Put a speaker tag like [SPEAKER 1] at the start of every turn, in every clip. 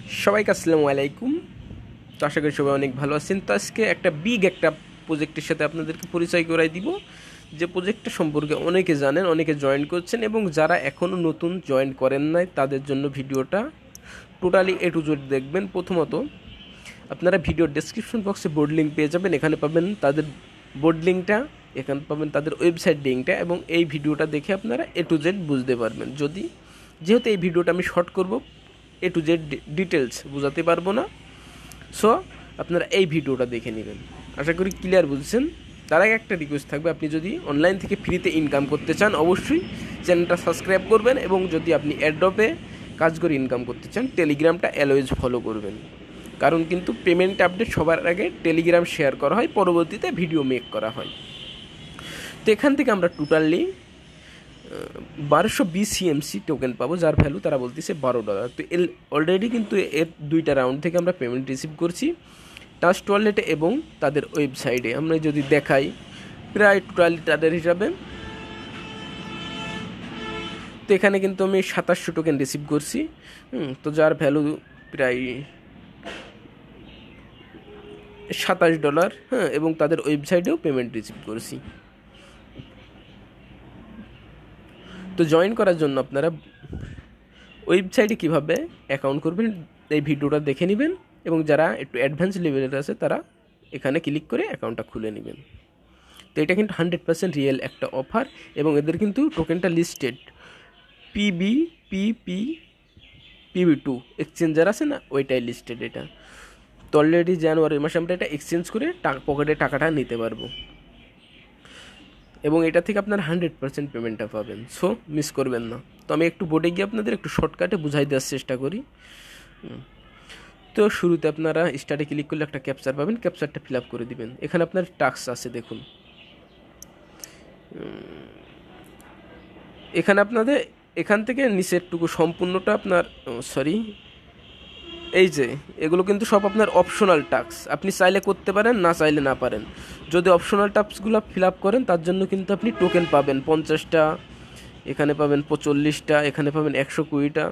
[SPEAKER 1] সবাইকে আসসালামু আলাইকুম। তো আশা করি সবাই অনেক ভালো আছেন। তো আজকে একটা একটা প্রজেক্টের সাথে আপনাদেরকে পরিচয় করাই দিব, যে প্রজেক্টটা সম্পর্কে অনেকে জানেন, অনেকে জয়েন করছেন, এবং যারা এখনও নতুন জয়েন করেন নাই তাদের জন্য ভিডিওটা টোটালি এ টু জেড দেখবেন। প্রথমত আপনারা ভিডিওর ডেসক্রিপশন বক্সে বোর্ড লিঙ্ক পেয়ে যাবেন, এখানে পাবেন তাদের বোর্ড লিঙ্কটা, এখানে পাবেন তাদের ওয়েবসাইট লিঙ্কটা, এবং এই ভিডিওটা দেখে আপনারা এ টু জেড বুঝতে পারবেন। যেহেতু এই ভিডিওটা আমি শর্ট করব, এ টু জেড ডিটেলস বোঝাতে পারবো না, সো আপনারা এই ভিডিওটা দেখে নেবেন। আশা করি ক্লিয়ার বুঝছেন। তার আগে একটা রিকোয়েস্ট থাকবে, আপনি যদি অনলাইন থেকে ফ্রিতে ইনকাম করতে চান অবশ্যই চ্যানেলটা সাবস্ক্রাইব করবেন, এবং যদি আপনি অ্যাড্রপে কাজ করে ইনকাম করতে চান টেলিগ্রামটা অলওয়েজ ফলো করবেন, কারণ কিন্তু পেমেন্ট আপডেট সবার আগে টেলিগ্রাম শেয়ার করা হয়, পরবর্তীতে ভিডিও মেক করা হয়। তো এখান থেকে আমরা টোটালি 1220 সিএমসি টোকেন পাবো, যার ভ্যালু তারা বলতেছে $12। তো অলরেডি কিন্তু এর 2টা রাউন্ড থেকে আমরা পেমেন্ট রিসিভ করছি ট্রাস্ট ওয়ালেটে এবং তাদের ওয়েবসাইটে। আমরা যদি দেখাই প্রায় টোটালি তাদের হিসাবে, তো এখানে কিন্তু আমি 2700 টোকেন রিসিভ করছি, তো যার ভ্যালু প্রায় $27। হ্যাঁ, এবং তাদের ওয়েবসাইটেও পেমেন্ট রিসিভ করছি। তো জয়েন করার জন্য আপনারা ওয়েবসাইটে কীভাবে অ্যাকাউন্ট করবেন এই ভিডিওটা দেখে নেবেন, এবং যারা একটু অ্যাডভান্স লেভেলের আছে তারা এখানে ক্লিক করে অ্যাকাউন্টটা খুলে নেবেন। তো এটা কিন্তু 100% রিয়েল একটা অফার, এবং এদের কিন্তু টোকেনটা লিস্টেড PB2 এক্সচেঞ্জার আছে না, ওইটাই লিস্টেড। এটা তো অলরেডি জানুয়ারি মাসে আমরা এটা এক্সচেঞ্জ করে পকেটে টাকাটা নিতে পারবো, এবং এটা থেকে আপনার 100% পেমেন্টটা পাবেন, সো মিস করবেন না। তো আমি একটু বোর্ডে গিয়ে আপনাদের একটু শর্টকাটে বুঝাই দেওয়ার চেষ্টা করি। তো শুরুতে আপনারা স্টার্টে ক্লিক করলে একটা ক্যাপচার পাবেন, ক্যাপচারটা ফিল আপ করে দিবেন। এখানে আপনার টাস্ক আছে দেখুন, এখানে আপনাদের এখান থেকে নিচেরটুকু সম্পূর্ণটা আপনার এই যে এগুলো কিন্তু সব আপনার অপশনাল টাস্ক, আপনি চাইলে করতে পারেন, না চাইলে না পারেন। যদি অপশনাল টাস্কগুলো ফিল আপ করেন তার জন্য কিন্তু আপনি টোকেন পাবেন 50টা, এখানে পাবেন 45টা, এখানে পাবেন 120টা।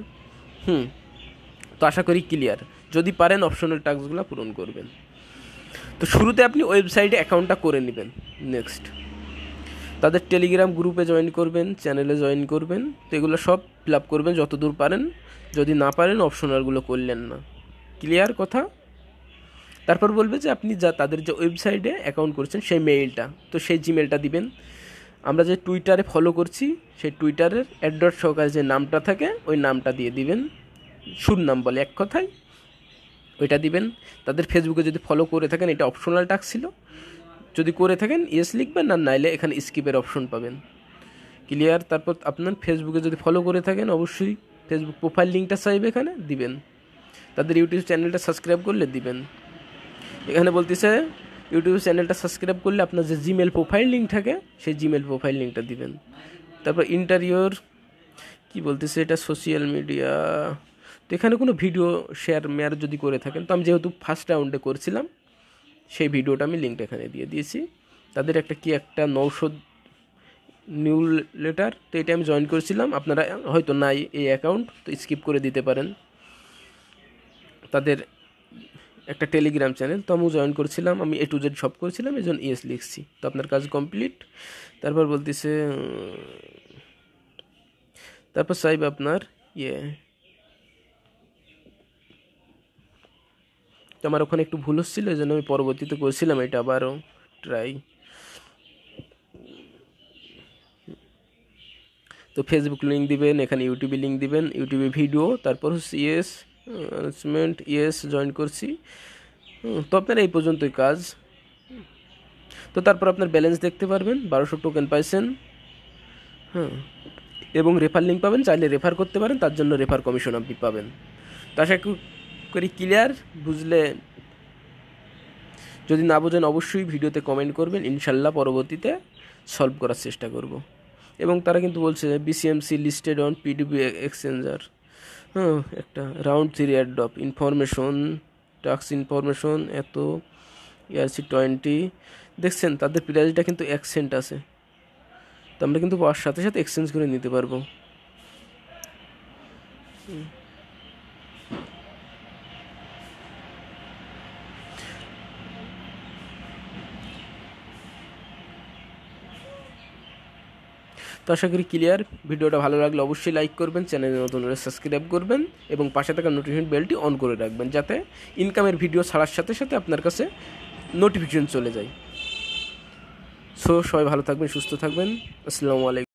[SPEAKER 1] তো আশা করি ক্লিয়ার। যদি পারেন অপশনাল টাস্কগুলো পূরণ করবেন। তো শুরুতে আপনি ওয়েবসাইটে অ্যাকাউন্টটা করে নেবেন। নেক্সট তাদের টেলিগ্রাম গ্রুপে জয়েন করবেন, চ্যানেলে জয়েন করবেন। তো এগুলো সব ফিল আপ করবেন যতদূর পারেন, যদি না পারেন অপশনালগুলো করলেন না। ক্লিয়ার কথা? তারপর বলবে যে আপনি তাদের যে ওয়েবসাইটে অ্যাকাউন্ট করছেন সেই মেইলটা, তো সেই জিমেলটা দিবেন। আমরা যে টুইটারে ফলো করছি সেই টুইটারের অ্যাড্রেস সহকারে যে নামটা থাকে ওই নামটা দিয়ে দিবেন, নাম বলে এক কথায় ওইটা দিবেন। তাদের ফেসবুকে যদি ফলো করে থাকেন, এটা অপশনাল টাস্ক ছিল, যদি করে থাকেন ইয়েস লিখবেন, আর নাইলে এখানে স্কিপের অপশন পাবেন। ক্লিয়ার? তারপর আপনার ফেসবুকে যদি ফলো করে থাকেন অবশ্যই ফেসবুক প্রোফাইল লিঙ্কটা চাইবে, এখানে দিবেন। তাদের ইউটিউব চ্যানেলটা সাবস্ক্রাইব করলে দিবেন। এখানে বলতেছে ইউটিউব চ্যানেলটা সাবস্ক্রাইব করলে আপনার যে জিমেল প্রোফাইল লিঙ্ক থাকে সেই জিমেল প্রোফাইল লিঙ্কটা দিবেন। তারপর ইন্টারিওর কি বলতেছে, এটা সোশ্যাল মিডিয়া। তো এখানে কোনো ভিডিও শেয়ার যদি করে থাকেন, তো আমি যেহেতু ফার্স্ট রাউন্ডে করছিলাম সেই ভিডিওটা আমি লিঙ্কটা এখানে দিয়ে দিয়েছি। তাদের একটা 900 নিউ লেটার, তো এটা আমি জয়েন করেছিলাম। আপনারা হয়তো নাই এই অ্যাকাউন্ট, তো স্কিপ করে দিতে পারেন। তাদের একটা টেলিগ্রাম চ্যানেল, তো আমি জয়েন করেছিলাম, আমি A to Z সব করেছিলাম, এই জন্য ইয়েস লিখছি। তো আপনার কাজ কমপ্লিট। তারপর বলতেছে তারপর চাইবে আপনার তো আমার ওখানে একটু ভুল হচ্ছিলো, এই জন্য আমি পরবর্তীতে করেছিলাম এটা আবারও ট্রাই। তো ফেসবুক লিঙ্ক দিবেন, এখানে ইউটিউবে লিঙ্ক দিবেন, ইউটিউবে ভিডিও, তারপর হচ্ছে ইয়েস অ্যানাউন্সমেন্ট, ইয়েস জয়েন করছি। তো আপনার এই পর্যন্তই কাজ। তো তারপর আপনার ব্যালেন্স দেখতে পারবেন, 1200 টোকেন পাইছেন। এবং রেফার লিঙ্ক পাবেন, চাইলে রেফার করতে পারেন, তার জন্য রেফার কমিশন আপনি পাবেন। তো আশা করি ক্লিয়ার। বুঝলে যদি না বোঝেন অবশ্যই ভিডিওতে কমেন্ট করবেন, ইনশাল্লাহ পরবর্তীতে সলভ করার চেষ্টা করব। এবং তারা কিন্তু বলছে BCMC listed on PDB exchanger. একটা রাউন্ড 3 অ্যাডপ ইনফরমেশন, টাস্ক ইনফরমেশন, এত ERC20 দেখছেন। তাদের প্রাইসটা কিন্তু 1 সেন্ট আছে, তো আমরা কিন্তু পাওয়ার সাথে সাথে এক্সচেঞ্জ করে নিতে পারবো। তো আশা করি ক্লিয়ার। ভিডিওটা ভালো লাগলে অবশ্যই লাইক করবেন, চ্যানেলে নতুন হলে সাবস্ক্রাইব করবেন এবং পাশে থাকা নোটিফিকেশন বেলটি অন করে রাখবেন, যাতে ইনকামের ভিডিও ছাড়ার সাথে সাথে আপনার কাছে নোটিফিকেশন চলে যায়। সো সবাই ভালো থাকবেন, সুস্থ থাকবেন। আসসালামু আলাইকুম।